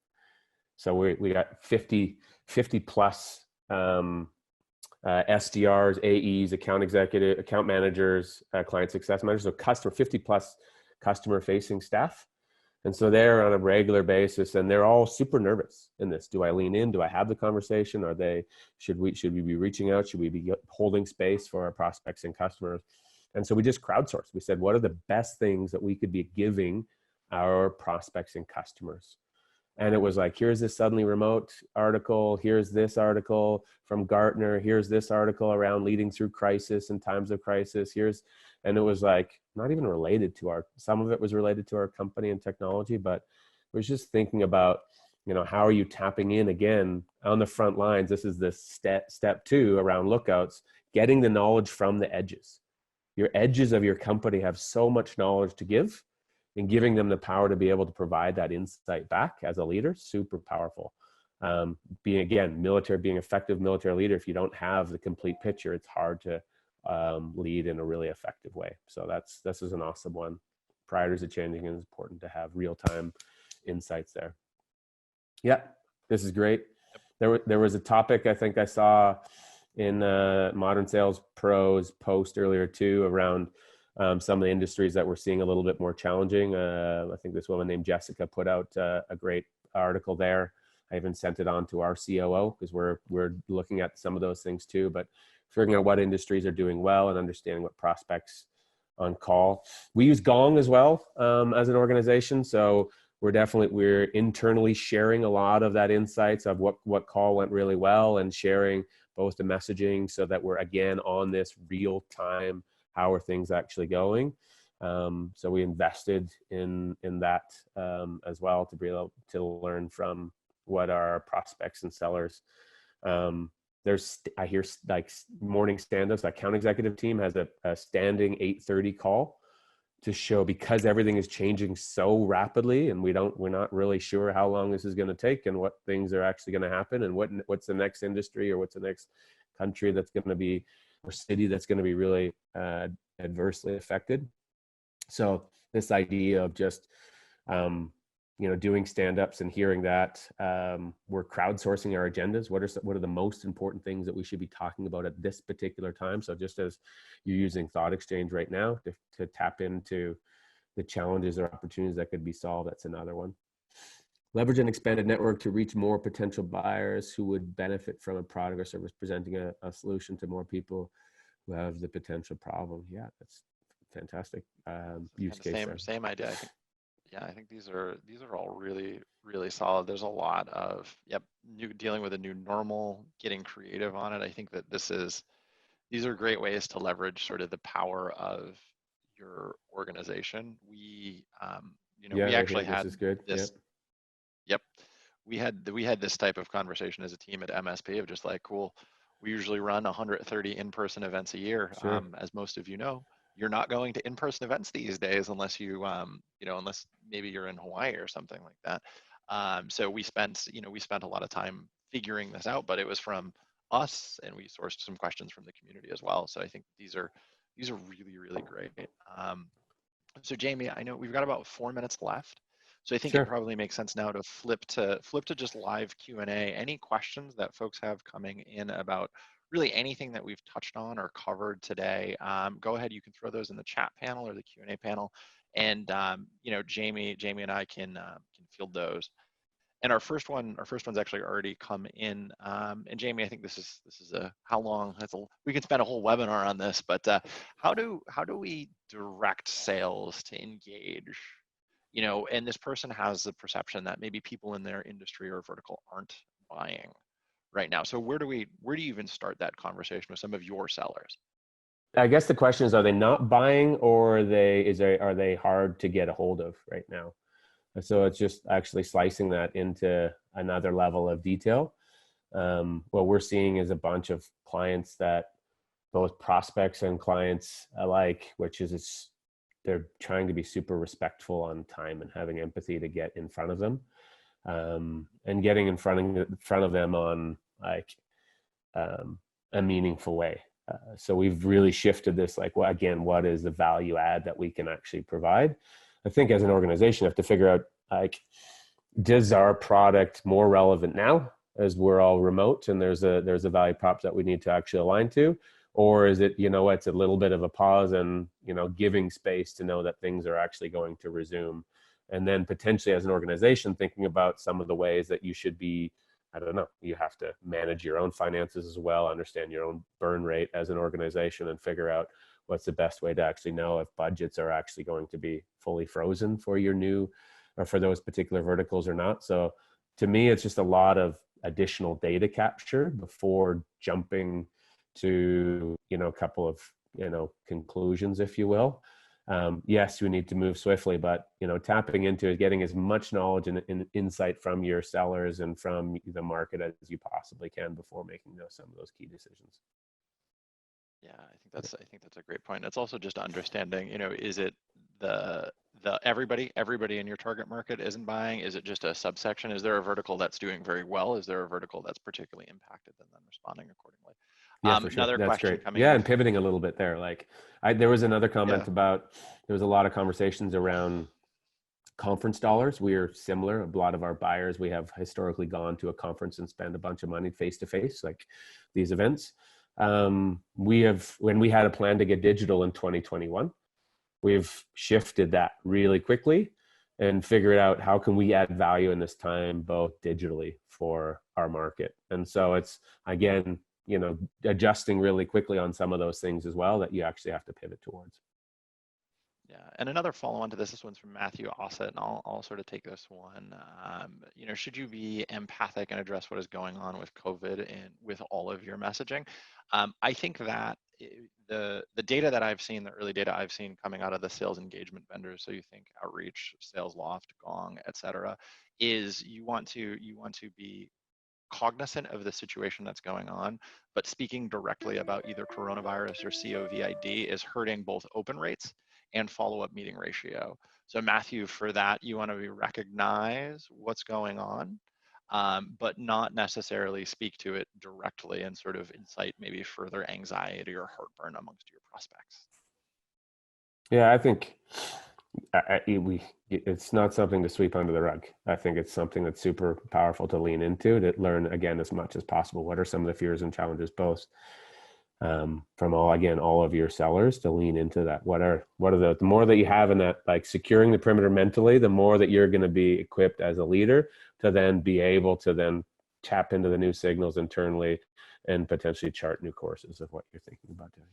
So we got 50 plus SDRs, AEs, account managers, client success managers, so 50 plus customer facing staff. And so they're on a regular basis, and they're all super nervous in this. Do I lean in? Do I have the conversation? Should we be reaching out? Should we be holding space for our prospects and customers? And so we just crowdsourced. We said, what are the best things that we could be giving our prospects and customers? And it was like, here's this suddenly remote article. Here's this article from Gartner. Here's this article around leading through crisis and times of crisis. And it was like, not even related to some of it was related to our company and technology, but it was just thinking about, how are you tapping in again on the front lines? This is the step 2 around lookouts, getting the knowledge from the edges. Your edges of your company have so much knowledge to give. and giving them the power to be able to provide that insight back as a leader, super powerful. Being, again, being effective military leader, if you don't have the complete picture, it's hard to lead in a really effective way. So this is an awesome one. Priorities are changing, and it's important to have real-time insights there. Yeah, this is great. There was a topic I think I saw in Modern Sales Pro's post earlier too, around some of the industries that we're seeing a little bit more challenging. I think this woman named Jessica put out a great article there. I even sent it on to our COO, because we're looking at some of those things too, but figuring out what industries are doing well and understanding what prospects on call. We use Gong as well as an organization. So we're internally sharing a lot of that insights of what call went really well, and sharing both the messaging so that we're, again, on this real time, how are things actually going. So we invested in that as well, to be able to learn from what our prospects and sellers. I hear like morning stand-ups, account executive team has a standing 8:30 call to show, because everything is changing so rapidly, and we're not really sure how long this is going to take, and what things are actually going to happen, and what's the next industry, or what's the next country that's going to be, or city that's going to be really adversely affected. So this idea of just doing stand-ups and hearing that we're crowdsourcing our agendas. What are the most important things that we should be talking about at this particular time? So just as you're using Thoughtexchange right now to tap into the challenges or opportunities that could be solved, that's another one. Leverage an expanded network to reach more potential buyers who would benefit from a product or service, presenting a solution to more people who have the potential problem. Yeah, that's fantastic use case there. Same idea. I think, yeah, I think these are all really, really solid. There's a lot of, dealing with a new normal, getting creative on it. I think that these are great ways to leverage sort of the power of your organization. We actually had this is good. this. Yep. We had this type of conversation as a team at MSP of just like, cool, we usually run 130 in-person events a year. Sure. As most of you know, you're not going to in-person events these days unless unless maybe you're in Hawaii or something like that. So we spent a lot of time figuring this out, but it was from us, and we sourced some questions from the community as well. So I think these are really, really great. So Jayme, I know we've got about 4 minutes left. So I think it probably makes sense now to flip to just live Q&A. Any questions that folks have coming in about really anything that we've touched on or covered today, go ahead. You can throw those in the chat panel or the Q&A panel, and Jayme and I can field those. And our first one's actually already come in. And Jayme, I think this is how long? We could spend a whole webinar on this, but how do we direct sales to engage? And this person has the perception that maybe people in their industry or vertical aren't buying right now. So where do you even start that conversation with some of your sellers? I guess the question is, are they not buying, or are they hard to get a hold of right now? So it's just actually slicing that into another level of detail. What we're seeing is a bunch of clients that, both prospects and clients alike, which is they're trying to be super respectful on time and having empathy to get in front of them, and getting in front of them on a meaningful way. So we've really shifted this, what is the value add that we can actually provide? I think as an organization, you have to figure out, does our product more relevant now as we're all remote and there's a value prop that we need to actually align to? Or is it, it's a little bit of a pause and, giving space to know that things are actually going to resume? And then potentially as an organization, thinking about some of the ways that you should be, you have to manage your own finances as well, understand your own burn rate as an organization, and figure out what's the best way to actually know if budgets are actually going to be fully frozen for your new, or for those particular verticals or not. So to me, it's just a lot of additional data capture before jumping to, a couple of, conclusions, if you will. Yes, we need to move swiftly, but, tapping into it, getting as much knowledge and insight from your sellers and from the market as you possibly can before making some of those key decisions. Yeah, I think that's a great point. It's also just understanding, is it the the everybody in your target market isn't buying? Is it just a subsection? Is there a vertical that's doing very well? Is there a vertical that's particularly impacted and then responding accordingly? Yeah, for sure. Another That's question great. coming Yeah, in. and pivoting a little bit there, like there was another Yeah. comment about there was a lot of conversations around conference dollars. We are similar. A lot of our buyers, we have historically gone to a conference and spend a bunch of money face to face, like these events. We have, when we had a plan to get digital in 2021, we've shifted that really quickly and figured out how can we add value in this time, both digitally for our market. And so it's, again, you know, adjusting really quickly on some of those things as well that you actually have to pivot towards. Yeah, and another follow-on to this one's from Matthew Ossett, and I'll sort of take this one. You know, should you be empathic and address what is going on with COVID and with all of your messaging? I think that the data that I've seen, the early data I've seen coming out of the sales engagement vendors, so you think Outreach, Sales Loft, Gong, et cetera, is you want to be cognizant of the situation that's going on, but speaking directly about either coronavirus or COVID is hurting both open rates and follow-up meeting ratio. So Matthew, for that, you want to recognize what's going on, but not necessarily speak to it directly and sort of incite maybe further anxiety or heartburn amongst your prospects. Yeah, I think it's not something to sweep under the rug. I think it's something that's super powerful to lean into, to learn again as much as possible. What are some of the fears and challenges, both from all of your sellers, to lean into that? What are the more that you have in that, like securing the perimeter mentally, the more that you're going to be equipped as a leader to then be able to then tap into the new signals internally and potentially chart new courses of what you're thinking about doing.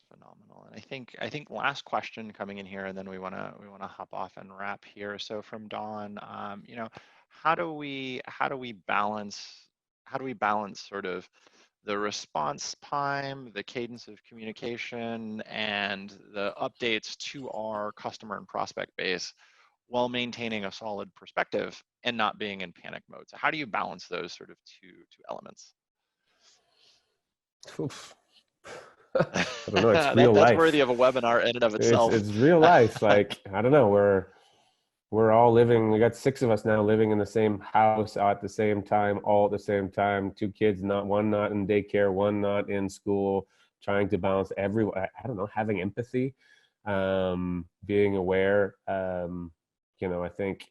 Phenomenal. And I think last question coming in here, and then we wanna hop off and wrap here. So from Dawn, you know, how do we balance sort of the response time, the cadence of communication, and the updates to our customer and prospect base while maintaining a solid perspective and not being in panic mode? So how do you balance those sort of two elements? Oof. I don't know. It's real That's life. worthy of a webinar in and of itself. It's real life. Like, I don't know. We're all living. We got 6 of us now living in the same house at the same time, all at the same time. 2 kids, one not in daycare, one not in school. Trying to balance everyone. I don't know. Having empathy, being aware. You know, I think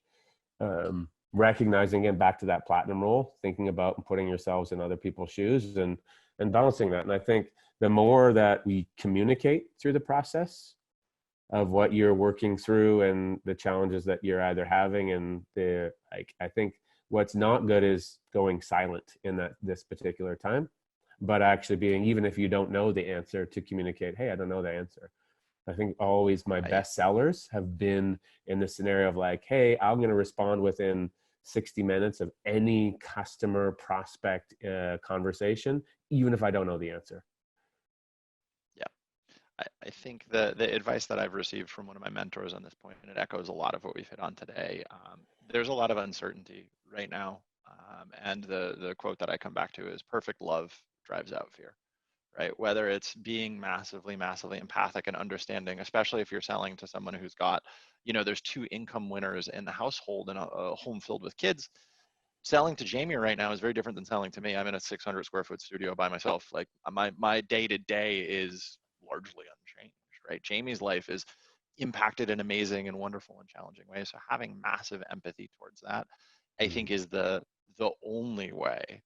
recognizing, again, back to that platinum role, thinking about and putting yourselves in other people's shoes and balancing that. And I think the more that we communicate through the process of what you're working through and the challenges that you're either having, and I think what's not good is going silent in this particular time, but actually being, even if you don't know the answer, to communicate, hey, I don't know the answer. I think always my best sellers have been in the scenario of like, hey, I'm going to respond within 60 minutes of any customer prospect conversation, even if I don't know the answer. Yeah, I think the advice that I've received from one of my mentors on this point, and it echoes a lot of what we've hit on today, there's a lot of uncertainty right now. And the quote that I come back to is, perfect love drives out fear, right? Whether it's being massively empathic and understanding, especially if you're selling to someone who's got, you know, there's 2 income winners in the household in a home filled with kids. Selling to Jayme right now is very different than selling to me. I'm in a 600 square foot studio by myself. Like my day to day is largely unchanged, right? Jayme's life is impacted in amazing and wonderful and challenging ways. So having massive empathy towards that, I think, is the only way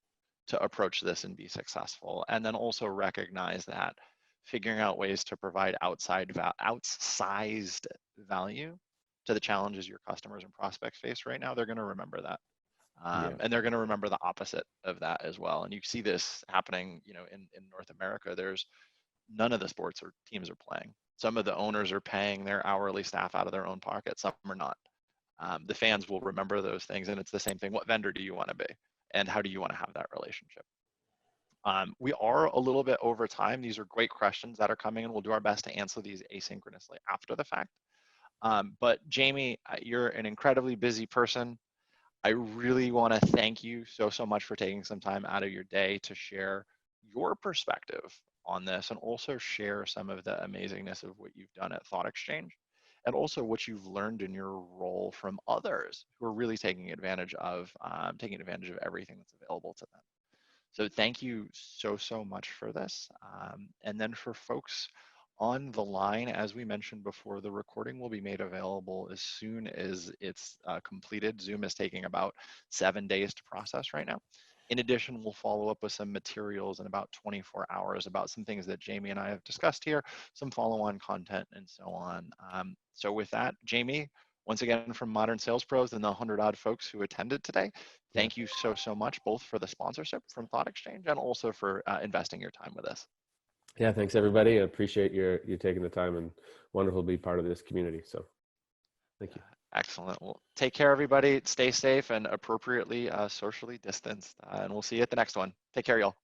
to approach this and be successful. And then also recognize that figuring out ways to provide outsized value to the challenges your customers and prospects face right now, they're going to remember that. And they're going to remember the opposite of that as well. And you see this happening, you know, in North America. There's none of the sports or teams are playing. Some of the owners are paying their hourly staff out of their own pocket. Some are not. The fans will remember those things, and it's the same thing. What vendor do you want to be, and how do you want to have that relationship? We are a little bit over time. These are great questions that are coming, and we'll do our best to answer these asynchronously after the fact. But Jayme, you're an incredibly busy person. I really want to thank you so much for taking some time out of your day to share your perspective on this, and also share some of the amazingness of what you've done at Thought Exchange, and also what you've learned in your role from others who are really taking advantage of everything that's available to them. So thank you so much for this. And then for folks on the line, as we mentioned before, the recording will be made available as soon as it's completed. Zoom is taking about 7 days to process right now. In addition, we'll follow up with some materials in about 24 hours about some things that Jayme and I have discussed here, some follow-on content and so on. So with that, Jayme, once again from Modern Sales Pros and the 100-odd folks who attended today, Yeah. thank you so much, both for the sponsorship from ThoughtExchange and also for investing your time with us. Yeah, thanks everybody. I appreciate you taking the time, and wonderful to be part of this community. So thank you. Excellent. Well, take care, everybody. Stay safe and appropriately socially distanced. And we'll see you at the next one. Take care, y'all.